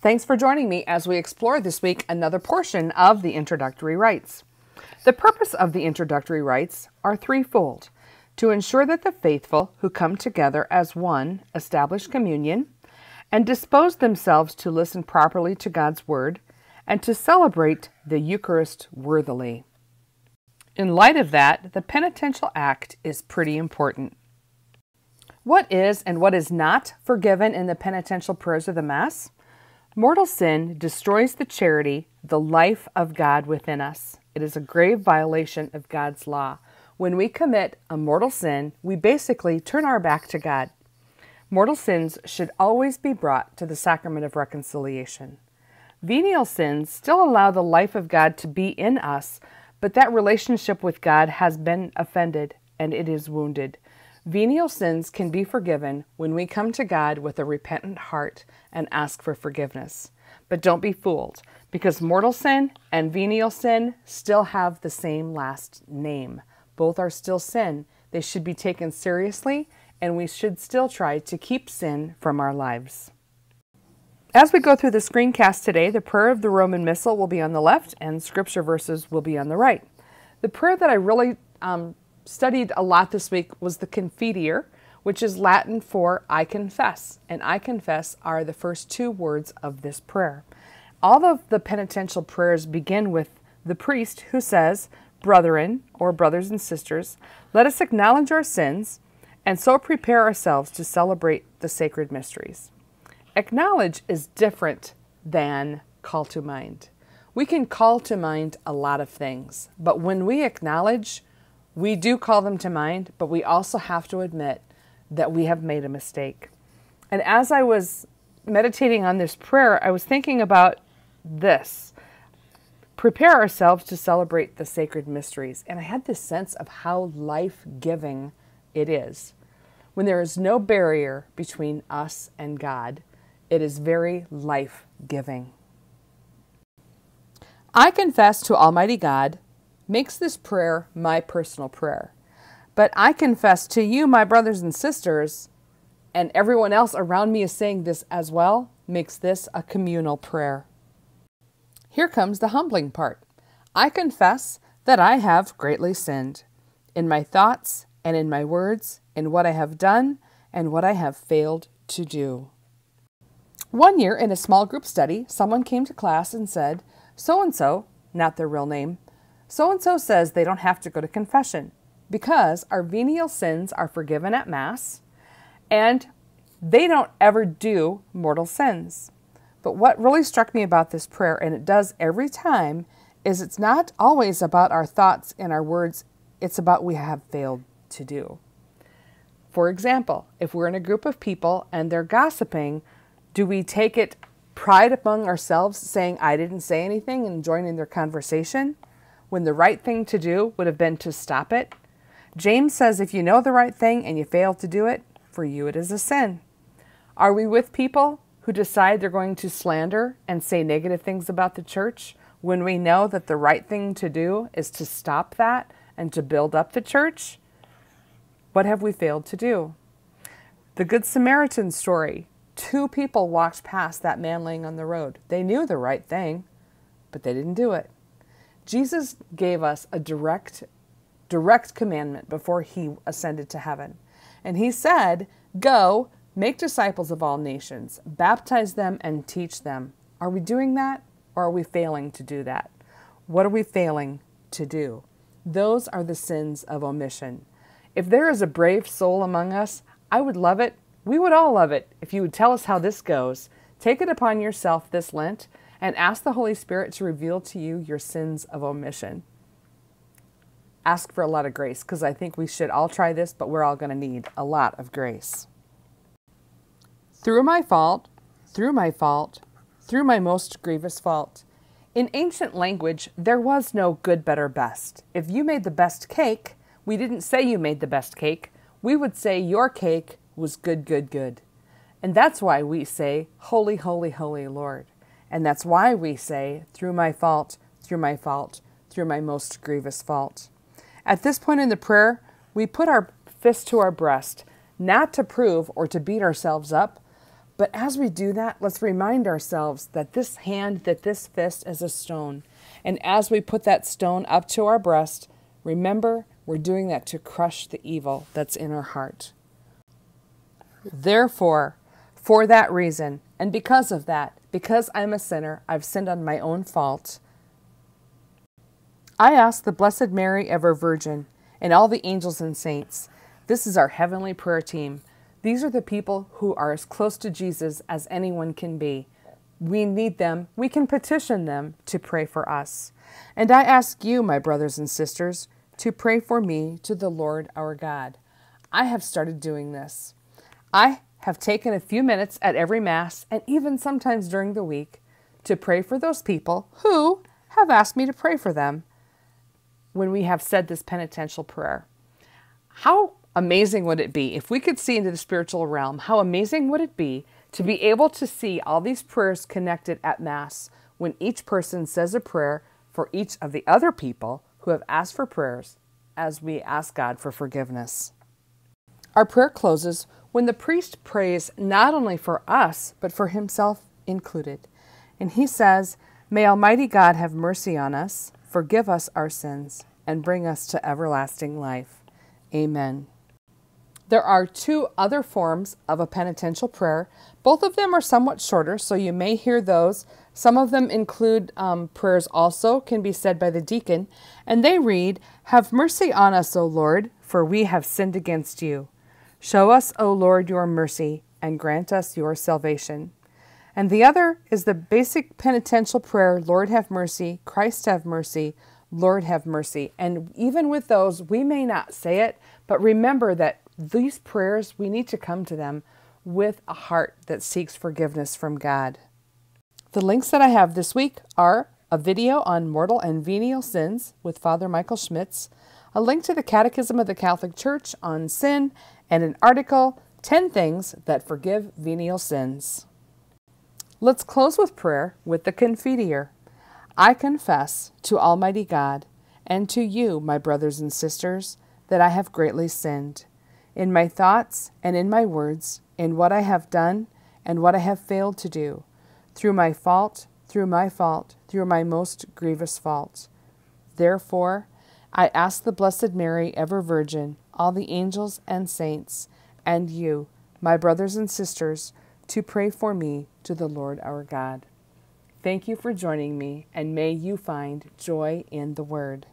Thanks for joining me as we explore this week another portion of the introductory rites. The purpose of the introductory rites are threefold: to ensure that the faithful who come together as one establish communion and dispose themselves to listen properly to God's Word and to celebrate the Eucharist worthily. In light of that, the Penitential Act is pretty important. What is and what is not forgiven in the penitential prayers of the Mass? Mortal sin destroys the charity, the life of God within us. It is a grave violation of God's law. When we commit a mortal sin, we basically turn our back to God. Mortal sins should always be brought to the sacrament of reconciliation. Venial sins still allow the life of God to be in us, but that relationship with God has been offended and it is wounded. Venial sins can be forgiven when we come to God with a repentant heart and ask for forgiveness. But don't be fooled, because mortal sin and venial sin still have the same last name. Both are still sin. They should be taken seriously, and we should still try to keep sin from our lives. As we go through the screencast today, the prayer of the Roman Missal will be on the left and scripture verses will be on the right. The prayer that I really studied a lot this week was the Confiteor, which is Latin for I confess, and I confess are the first two words of this prayer. All of the penitential prayers begin with the priest who says, "Brethren," or brothers and sisters, let us acknowledge our sins and so prepare ourselves to celebrate the sacred mysteries. Acknowledge is different than call to mind. We can call to mind a lot of things, but when we acknowledge, we do call them to mind, but we also have to admit that we have made a mistake. And as I was meditating on this prayer, I was thinking about this. Prepare ourselves to celebrate the sacred mysteries. And I had this sense of how life-giving it is. When there is no barrier between us and God, it is very life-giving. I confess to Almighty God makes this prayer my personal prayer. But I confess to you, my brothers and sisters, and everyone else around me is saying this as well, makes this a communal prayer. Here comes the humbling part. I confess that I have greatly sinned in my thoughts and in my words, in what I have done and what I have failed to do. One year in a small group study, someone came to class and said, so-and-so, not their real name, so-and-so says they don't have to go to confession because our venial sins are forgiven at Mass and they don't ever do mortal sins. But what really struck me about this prayer, and it does every time, is it's not always about our thoughts and our words, it's about what we have failed to do. For example, if we're in a group of people and they're gossiping, do we take it pride among ourselves saying, I didn't say anything and join in their conversation, when the right thing to do would have been to stop it? James says if you know the right thing and you fail to do it, for you it is a sin. Are we with people who decide they're going to slander and say negative things about the church when we know that the right thing to do is to stop that and to build up the church? What have we failed to do? The Good Samaritan story. 2 people walked past that man laying on the road. They knew the right thing, but they didn't do it. Jesus gave us a direct commandment before he ascended to heaven. And he said, go, make disciples of all nations, baptize them and teach them. Are we doing that, or are we failing to do that? What are we failing to do? Those are the sins of omission. If there is a brave soul among us, I would love it. We would all love it if you would tell us how this goes. Take it upon yourself this Lent and ask the Holy Spirit to reveal to you your sins of omission. Ask for a lot of grace, because I think we should all try this, but we're all going to need a lot of grace. Through my fault, through my fault, through my most grievous fault. In ancient language, there was no good, better, best. If you made the best cake, we didn't say you made the best cake. We would say your cake was good, good, good. And that's why we say, holy, holy, holy Lord. And that's why we say, through my fault, through my fault, through my most grievous fault. At this point in the prayer, we put our fist to our breast, not to prove or to beat ourselves up, But as we do that, let's remind ourselves that this hand, that this fist is a stone. And as we put that stone up to our breast, remember, we're doing that to crush the evil that's in our heart. Therefore, for that reason, and because of that, because I'm a sinner, I've sinned on my own fault, I ask the Blessed Mary, ever Virgin, and all the angels and saints. This is our heavenly prayer team. These are the people who are as close to Jesus as anyone can be. We need them. We can petition them to pray for us. And I ask you, my brothers and sisters, to pray for me to the Lord our God. I have started doing this. I have taken a few minutes at every Mass, and even sometimes during the week, to pray for those people who have asked me to pray for them when we have said this penitential prayer. How amazing would it be if we could see into the spiritual realm? How amazing would it be to be able to see all these prayers connected at Mass when each person says a prayer for each of the other people who have asked for prayers as we ask God for forgiveness. Our prayer closes when the priest prays not only for us, but for himself included. And he says, "May Almighty God have mercy on us, forgive us our sins, and bring us to everlasting life. Amen." There are two other forms of a penitential prayer. Both of them are somewhat shorter, so you may hear those. Some of them include prayers also, can be said by the deacon, and they read, "Have mercy on us, O Lord, for we have sinned against you. Show us, O Lord, your mercy, and grant us your salvation." And the other is the basic penitential prayer, "Lord have mercy, Christ have mercy, Lord have mercy." And even with those, we may not say it, but remember that these prayers, we need to come to them with a heart that seeks forgiveness from God. The links that I have this week are a video on mortal and venial sins with Father Michael Schmitz, a link to the Catechism of the Catholic Church on sin, and an article, 10 Things That Forgive Venial Sins. Let's close with prayer with the Confiteor. I confess to Almighty God and to you, my brothers and sisters, that I have greatly sinned in my thoughts and in my words, in what I have done and what I have failed to do, through my fault, through my most grievous fault. Therefore, I ask the Blessed Mary, ever Virgin, all the angels and saints, and you, my brothers and sisters, to pray for me to the Lord our God. Thank you for joining me, and may you find joy in the Word.